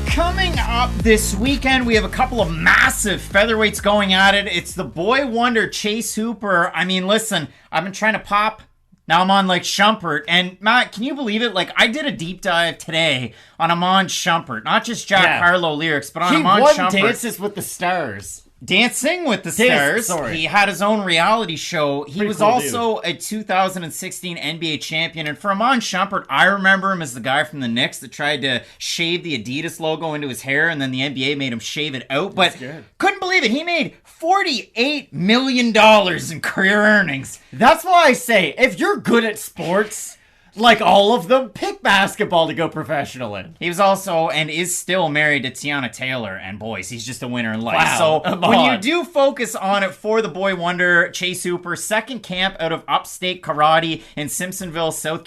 Coming up this weekend, we have a couple of massive featherweights going at it. It's the boy wonder Chase Hooper. I mean, listen, I've been trying to pop. Now I'm on like Shumpert. And Matt, can you believe it? Like, I did a deep dive today on Amon Shumpert. Not just Jack Harlow lyrics, but on Amon Shumpert. He won Dances with the Stars. Dancing with the Stars. Sorry. He had his own reality show. He was cool also a 2016 NBA champion. And for Amon Shumpert, I remember him as the guy from the Knicks that tried to shave the Adidas logo into his hair, and then the NBA made him shave it out. But couldn't believe it. He made $48 million in career earnings. That's why I say, if you're good at sports, like all of them, pick basketball to go professional in. He was also and is still married to Tiana Taylor, and boys, he's just a winner in life. Wow. So when you do focus on it for the boy wonder, Chase Hooper, second camp out of Upstate Karate in Simpsonville, South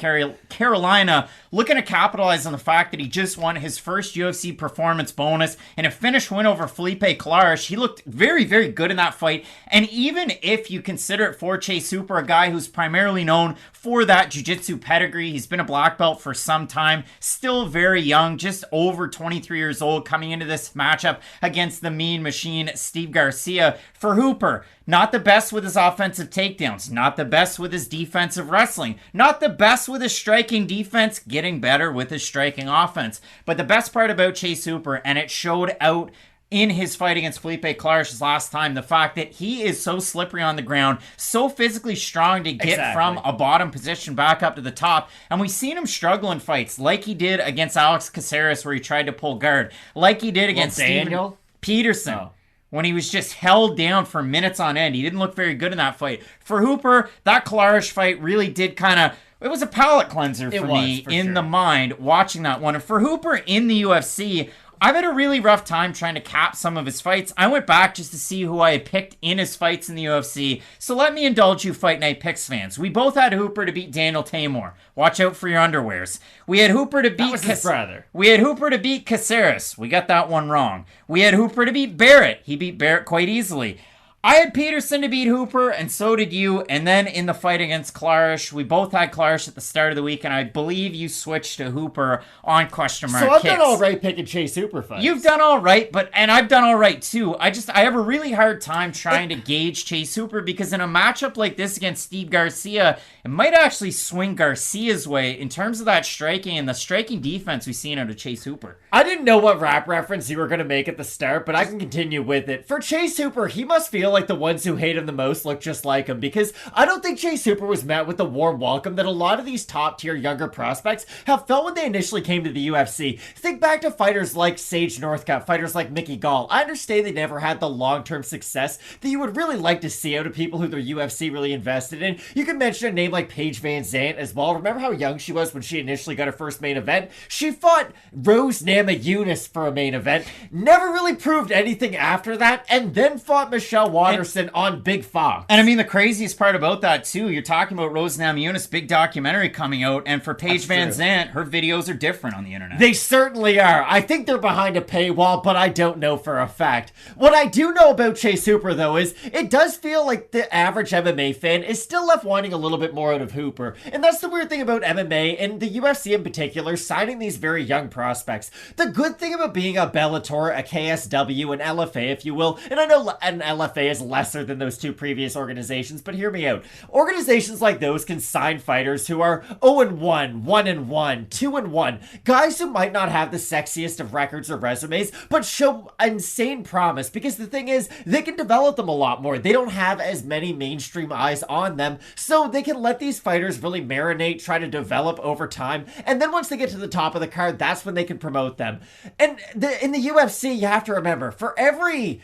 Carolina, looking to capitalize on the fact that he just won his first UFC performance bonus in a finish win over Felipe Clarish. He looked very, very good in that fight. And even if you consider it for Chase Hooper, a guy who's primarily known for that jiu-jitsu pedigree, he's been a black belt for some time, still very young, just over 23 years old, coming into this matchup against the mean machine, Steve Garcia. For Hooper, not the best with his offensive takedowns, not the best with his defensive wrestling, not the best with his striking defense, getting better with his striking offense. But the best part about Chase Hooper, and it showed out in his fight against Felipe Clarish last time, the fact that he is so slippery on the ground, so physically strong to get from a bottom position back up to the top. And we've seen him struggle in fights like he did against Alex Caceres where he tried to pull guard, like he did against Steven Peterson. When he was just held down for minutes on end. He didn't look very good in that fight. For Hooper, that Clarish fight really did kind of, it was a palate cleanser for me in the mind watching that one. And for Hooper in the UFC, I've had a really rough time trying to cap some of his fights. I went back just to see who I had picked in his fights in the UFC. So let me indulge you Fight Night Picks fans. We both had Hooper to beat Daniel Tamor. Watch out for your underwears. We had Hooper to beat his brother. We had Hooper to beat Caceres. We got that one wrong. We had Hooper to beat Barrett. He beat Barrett quite easily. I had Peterson to beat Hooper, and so did you. And then in the fight against Clarish, we both had Clarish at the start of the week, and I believe you switched to Hooper on question mark. So I've done all right picking Chase Hooper fights. You've done all right, and I've done all right too. I have a really hard time trying to gauge Chase Hooper because in a matchup like this against Steve Garcia, it might actually swing Garcia's way in terms of that striking and the striking defense we've seen out of Chase Hooper. I didn't know what rap reference you were going to make at the start, but I can continue with it. For Chase Hooper, he must feel like the ones who hate him the most look just like him, because I don't think Chase Hooper was met with the warm welcome that a lot of these top-tier younger prospects have felt when they initially came to the UFC. Think back to fighters like Sage Northcutt, fighters like Mickey Gall. I understand they never had the long-term success that you would really like to see out of people who the UFC really invested in. You could mention a name like Paige Van Zandt as well. Remember how young she was when she initially got her first main event? She fought Rose Namajunas for a main event, never really proved anything after that, and then fought Michelle Watterson on Big Fox. And I mean, the craziest part about that too, you're talking about Rose Namajunas, big documentary coming out, and for Paige Van Zandt, her videos are different on the internet. They certainly are. I think they're behind a paywall, but I don't know for a fact. What I do know about Chase Hooper, though, is it does feel like the average MMA fan is still left wanting a little bit more out of Hooper. And that's the weird thing about MMA, and the UFC in particular, signing these very young prospects. The good thing about being a Bellator, a KSW, an LFA, if you will, and I know an LFA is lesser than those two previous organizations, but hear me out. Organizations like those can sign fighters who are 0-1, 1-1, 2-1, guys who might not have the sexiest of records or resumes, but show insane promise, because the thing is, they can develop them a lot more. They don't have as many mainstream eyes on them, so they can let these fighters really marinate, try to develop over time, and then once they get to the top of the card, that's when they can promote them. And in the UFC, you have to remember, for every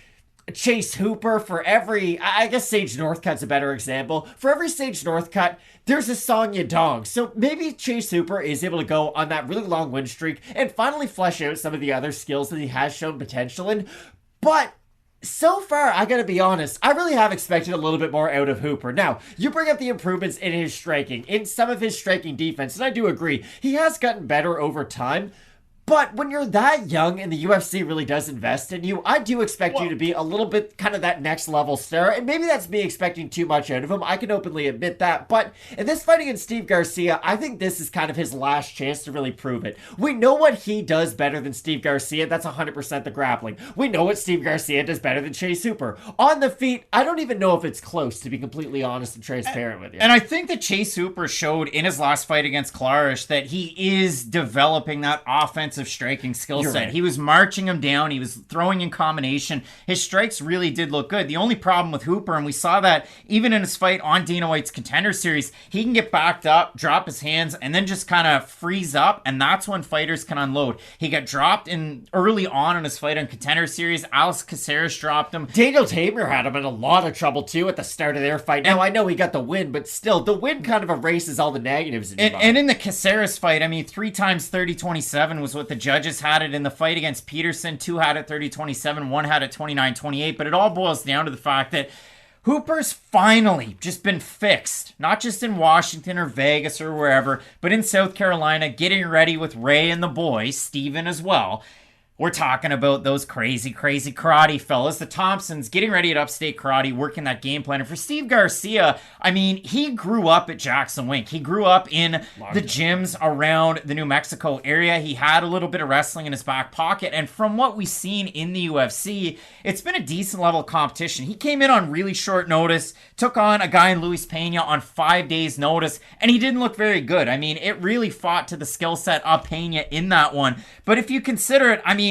Chase Hooper, for every, I guess Sage Northcutt's a better example, for every Sage Northcutt, there's a Song Yadong. So maybe Chase Hooper is able to go on that really long win streak and finally flesh out some of the other skills that he has shown potential in. But so far, I gotta be honest, I really have expected a little bit more out of Hooper. Now, you bring up the improvements in his striking, in some of his striking defense, and I do agree, he has gotten better over time. But when you're that young and the UFC really does invest in you, I do expect you to be a little bit kind of that next level star. And maybe that's me expecting too much out of him. I can openly admit that. But in this fight against Steve Garcia, I think this is kind of his last chance to really prove it. We know what he does better than Steve Garcia. That's 100% the grappling. We know what Steve Garcia does better than Chase Hooper. On the feet, I don't even know if it's close, to be completely honest and transparent with you. And I think that Chase Hooper showed in his last fight against Clarish that he is developing that offensive striking skill set. Right. He was marching him down. He was throwing in combination. His strikes really did look good. The only problem with Hooper, and we saw that even in his fight on Dana White's Contender Series, he can get backed up, drop his hands, and then just kind of freeze up, and that's when fighters can unload. He got dropped in early on in his fight on Contender Series. Alex Caceres dropped him. Daniel Tamer had him in a lot of trouble too at the start of their fight. Now, I know he got the win, but still, the win kind of erases all the negatives in your mind. And in the Caceres fight, I mean, 3 times 30-27 was what the judges had it. In the fight against Peterson, 2 had it 30-27, 1 had it 29-28, but it all boils down to the fact that Hooper's finally just been fixed, not just in Washington or Vegas or wherever, but in South Carolina, getting ready with Ray and the boys, Steven as well. We're talking about those crazy, crazy karate fellas. The Thompsons getting ready at Upstate Karate, working that game plan. And for Steve Garcia, I mean, he grew up at JacksonWink. He grew up in the gyms around the New Mexico area. He had a little bit of wrestling in his back pocket. And from what we've seen in the UFC, it's been a decent level of competition. He came in on really short notice, took on a guy in Luis Pena on 5 days' notice, and he didn't look very good. I mean, it really fought to the skill set of Pena in that one. But if you consider it, I mean,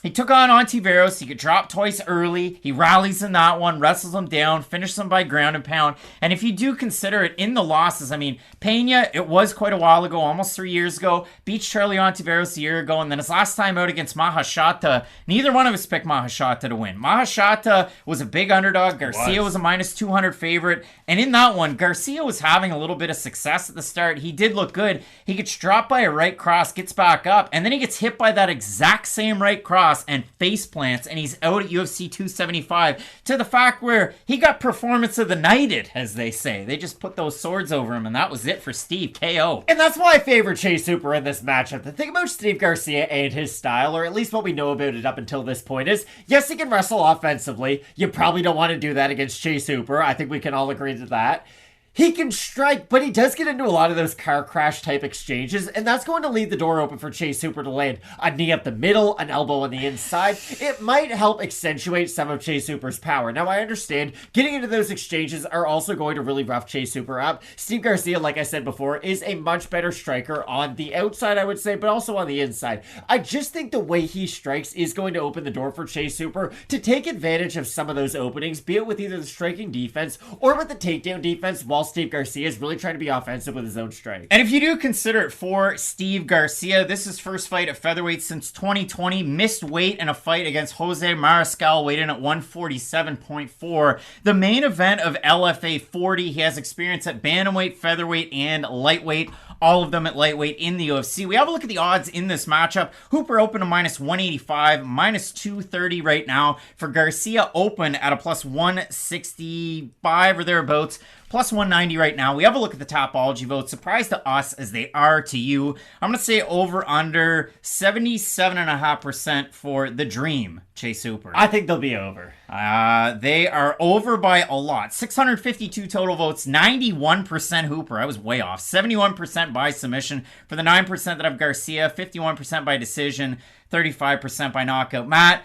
he took on Ontiveros. He could drop twice early. He rallies in that one, wrestles him down, finishes him by ground and pound. And if you do consider it in the losses, I mean, Pena, it was quite a while ago, almost 3 years ago, beat Charlie Ontiveros a year ago, and then his last time out against Mahashata, neither one of us picked Mahashata to win. Mahashata was a big underdog. Garcia was a minus 200 favorite. And in that one, Garcia was having a little bit of success at the start. He did look good. He gets dropped by a right cross, gets back up, and then he gets hit by that exact same right cross and face plants, and he's out at UFC 275 to the fact where he got performance of the nighted, as they say. They just put those swords over him, and that was it for Steve. KO. And that's why I favor Chase Hooper in this matchup. The thing about Steve Garcia and his style, or at least what we know about it up until this point, is yes, he can wrestle offensively. You probably don't want to do that against Chase Hooper. I think we can all agree to that. He can strike, but he does get into a lot of those car crash type exchanges, and that's going to leave the door open for Chase Hooper to land a knee up the middle, an elbow on the inside. It might help accentuate some of Chase Hooper's power. Now, I understand getting into those exchanges are also going to really rough Chase Hooper up. Steve Garcia, like I said before, is a much better striker on the outside, I would say, but also on the inside. I just think the way he strikes is going to open the door for Chase Hooper to take advantage of some of those openings, be it with either the striking defense or with the takedown defense, while Steve Garcia is really trying to be offensive with his own strike. And if you do consider it for Steve Garcia, this is his first fight at featherweight since 2020. Missed weight in a fight against Jose Mariscal, weighed in at 147.4. The main event of LFA 40, he has experience at bantamweight, featherweight, and lightweight. All of them at lightweight in the UFC. We have a look at the odds in this matchup. Hooper open to minus 185, minus 230 right now. For Garcia open at a plus 165 or thereabouts. Plus 190 right now. We have a look at the Tapology votes. Surprise to us as they are to you. I'm going to say over under 77.5% for the Dream, Chase Hooper. I think they'll be over. They are over by a lot. 652 total votes, 91% Hooper. I was way off. 71% by submission. For the 9% that have Garcia, 51% by decision, 35% by knockout. Matt,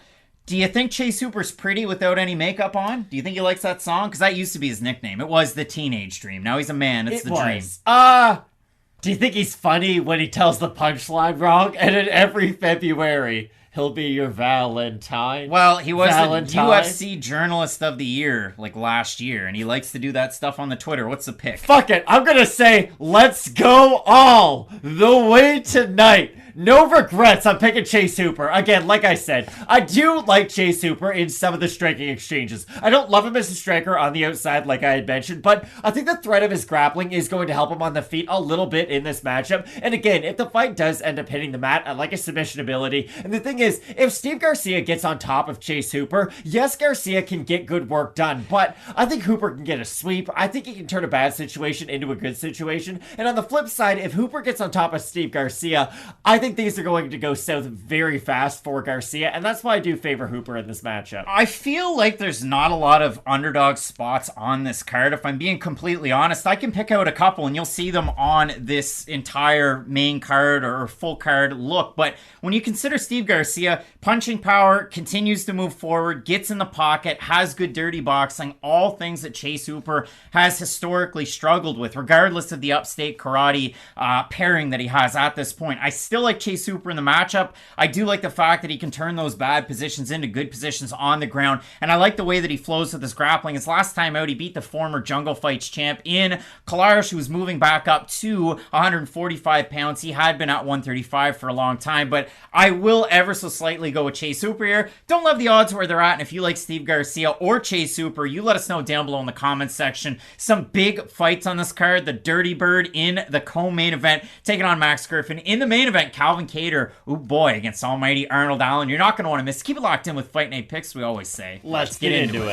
do you think Chase Hooper's pretty without any makeup on? Do you think he likes that song? Because that used to be his nickname. It was the Teenage Dream. Now he's a man. It's the Dream. Do you think he's funny when he tells the punchline wrong? And then every February, he'll be your Valentine. Well, he was the UFC Journalist of the Year, like last year, and he likes to do that stuff on the Twitter. What's the pick? Fuck it. I'm going to say, let's go all the way tonight. No regrets. I'm picking Chase Hooper. Again, like I said, I do like Chase Hooper in some of the striking exchanges. I don't love him as a striker on the outside, like I had mentioned, but I think the threat of his grappling is going to help him on the feet a little bit in this matchup. And again, if the fight does end up hitting the mat, I like his submission ability. And the thing is, if Steve Garcia gets on top of Chase Hooper, yes, Garcia can get good work done, but I think Hooper can get a sweep. I think he can turn a bad situation into a good situation. And on the flip side, if Hooper gets on top of Steve Garcia, I think these are going to go south very fast for Garcia, and that's why I do favor Hooper in this matchup. I feel like there's not a lot of underdog spots on this card. If I'm being completely honest, I can pick out a couple and you'll see them on this entire main card or full card look. But when you consider Steve Garcia, punching power, continues to move forward, gets in the pocket, has good dirty boxing, all things that Chase Hooper has historically struggled with, regardless of the upstate karate pairing that he has at this point. I still like Chase Hooper in the matchup. I do like the fact that he can turn those bad positions into good positions on the ground, and I like the way that he flows with his grappling. His last time out, he beat the former Jungle Fights champ in Kalash, who was moving back up to 145 pounds. He had been at 135 for a long time, but I will ever so slightly go with Chase Hooper here. Don't love the odds where they're at, and if you like Steve Garcia or Chase Hooper, you let us know down below in the comments section. Some big fights on this card. The Dirty Bird in the co-main event, taking on Max Griffin. In the main event, Calvin Kattar, oh boy, against almighty Arnold Allen. You're not going to want to miss. Keep it locked in with Fight Night Picks, we always say. Let's get into it.